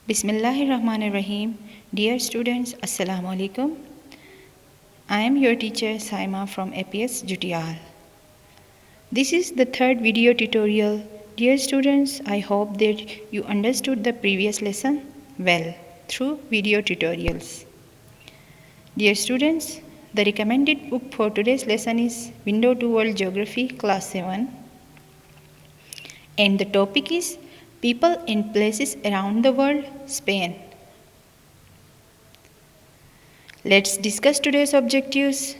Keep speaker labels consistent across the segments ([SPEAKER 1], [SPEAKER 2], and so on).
[SPEAKER 1] Bismillahirrahmanirrahim. Dear students, Assalamu alaikum. I am your teacher Saima from APS Jutial. This is the third video tutorial. Dear students, I hope that you understood the previous lesson well through video tutorials. Dear students, the recommended book for today's lesson is Window to World Geography Class 7, and the topic is People and Places Around the World, Spain. Let's discuss today's objectives.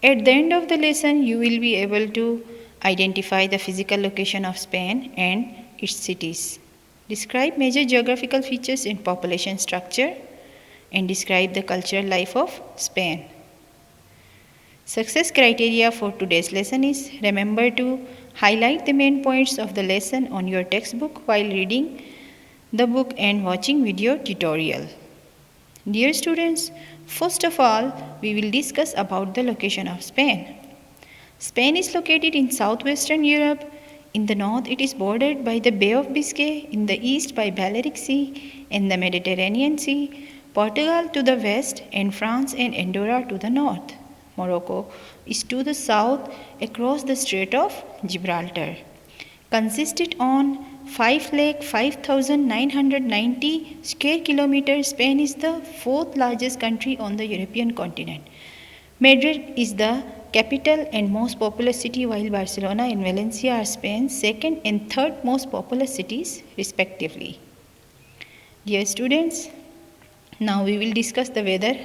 [SPEAKER 1] At the end of the lesson, you will be able to identify the physical location of Spain and its cities. Describe major geographical features and population structure, and describe the cultural life of Spain. Success criteria for today's lesson is remember to highlight the main points of the lesson on your textbook while reading the book and watching video tutorial. Dear students, first of all, we will discuss about the location of Spain. Spain is located in southwestern Europe. In the north, it is bordered by the Bay of Biscay, in the east by Balearic Sea and the Mediterranean Sea, Portugal to the west, and France and Andorra to the north. Morocco is to the south across the Strait of Gibraltar. Consisted on 5,05,990 square kilometers, Spain is the fourth largest country on the European continent. Madrid is the capital and most populous city, while Barcelona and Valencia are Spain's second and third most populous cities respectively. Dear students, now we will discuss the weather.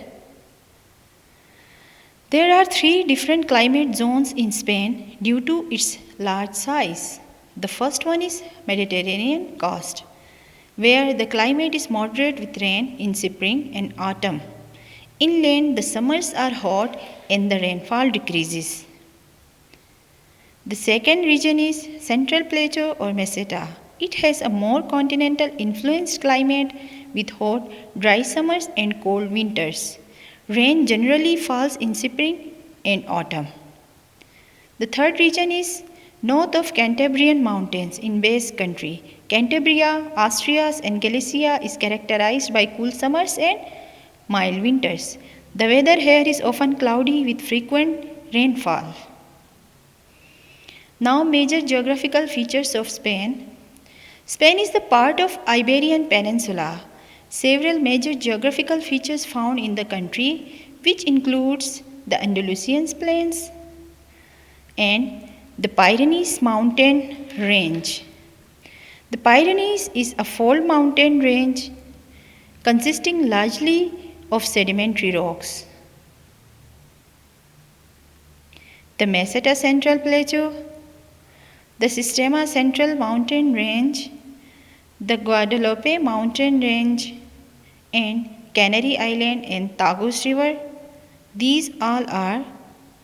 [SPEAKER 1] There are three different climate zones in Spain due to its large size. The first one is Mediterranean coast, where the climate is moderate with rain in spring and autumn. Inland, the summers are hot and the rainfall decreases. The second region is Central Plateau or Meseta. It has a more continental influenced climate with hot, dry summers and cold winters. Rain generally falls in spring and autumn. The third region is north of Cantabrian Mountains in Basque Country. Cantabria, Asturias and Galicia is characterized by cool summers and mild winters. The weather here is often cloudy with frequent rainfall. Now major geographical features of Spain. Spain is the part of Iberian Peninsula. Several major geographical features found in the country, which includes the Andalusian Plains and the Pyrenees mountain range. The Pyrenees is a fold mountain range consisting largely of sedimentary rocks. The Meseta Central Plateau, the Sistema Central mountain range, the Guadalupe mountain range, and Canary Island and Tagus River. These all are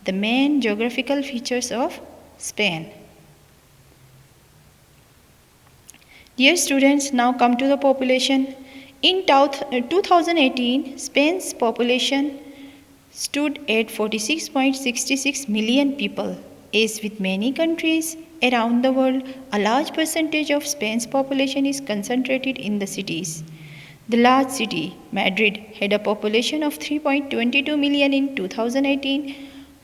[SPEAKER 1] the main geographical features of Spain. Dear students, now come to the population. In 2018, Spain's population stood at 46.66 million people. As with many countries around the world, a large percentage of Spain's population is concentrated in the cities. The large city, Madrid, had a population of 3.22 million in 2018.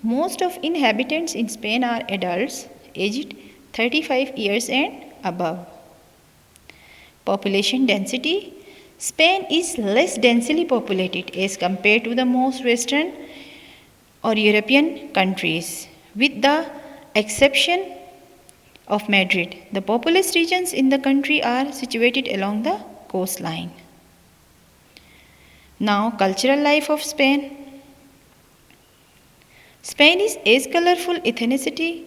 [SPEAKER 1] Most of inhabitants in Spain are adults aged 35 years and above. Population density. Spain is less densely populated as compared to the most Western or European countries, with the exception of Madrid. The populous regions in the country are situated along the coastline. Now, cultural life of Spain. Spain is as colorful ethnicity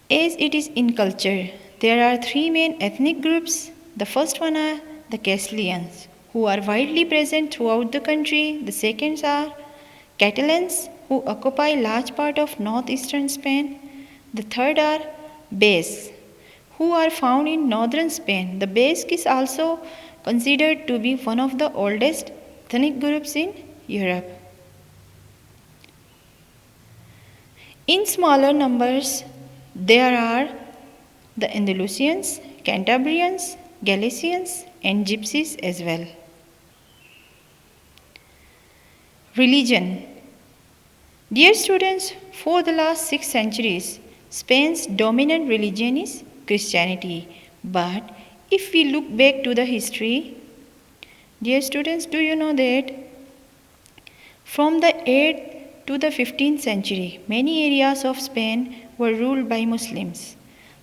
[SPEAKER 1] as it is in culture. There are three main ethnic groups. The first one are the Castilians, who are widely present throughout the country. The second are Catalans, who occupy large part of northeastern Spain. The third are Basques, who are found in northern Spain. The Basque is also considered to be one of the oldest ethnic groups in Europe. In smaller numbers, there are the Andalusians, Cantabrians, Galicians, and gypsies as well. Religion. Dear students, for the last 6 centuries, Spain's dominant religion is Christianity. But if we look back to the history, dear students, do you know that from the 8th to the 15th century, many areas of Spain were ruled by Muslims.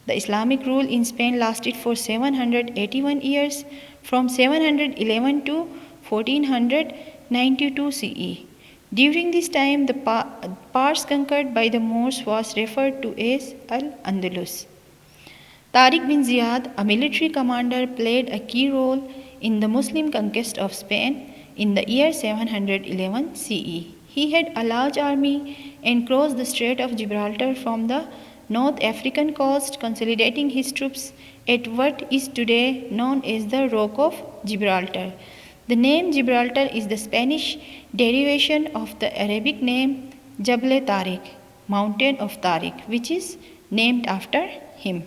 [SPEAKER 1] The Islamic rule in Spain lasted for 781 years, from 711 to 1492 CE. During this time, the parts conquered by the Moors was referred to as Al-Andalus. Tariq bin Ziyad, a military commander, played a key role in the Muslim conquest of Spain in the year 711 CE. He had a large army and crossed the Strait of Gibraltar from the North African coast, consolidating his troops at what is today known as the Rock of Gibraltar. The name Gibraltar is the Spanish derivation of the Arabic name Jabal Tariq, Mountain of Tariq, which is named after him.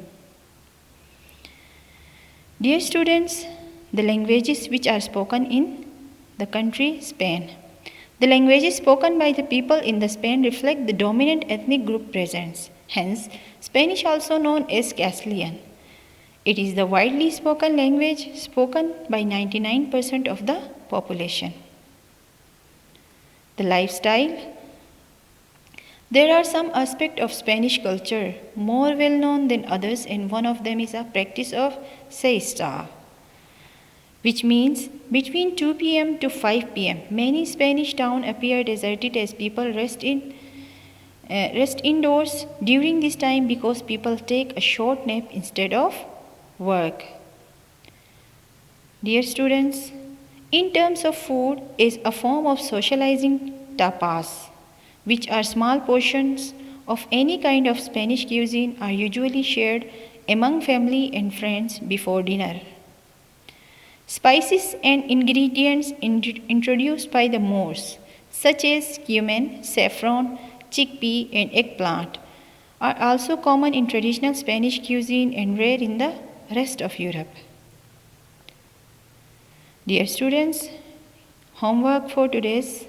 [SPEAKER 1] Dear students, the languages which are spoken in the country Spain. The languages spoken by the people in the Spain reflect the dominant ethnic group present. Hence, Spanish also known as Castilian. It is the widely spoken language spoken by 99% of the population. The lifestyle. There are some aspects of Spanish culture more well known than others, and one of them is a practice of siesta, which means between 2 p.m. to 5 p.m. Many Spanish towns appear deserted as people rest indoors during this time because people take a short nap instead of work. Dear students, in terms of food is a form of socializing tapas, which are small portions of any kind of Spanish cuisine are usually shared among family and friends before dinner. Spices and ingredients introduced by the Moors, such as cumin, saffron, chickpea, and eggplant, are also common in traditional Spanish cuisine and rare in the rest of Europe. Dear students, homework for today's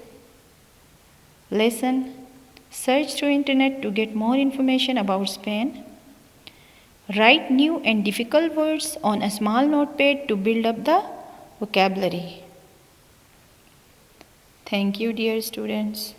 [SPEAKER 1] lesson. Search through internet to get more information about Spain. Write new and difficult words on a small notepad to build up the vocabulary. Thank you, dear students.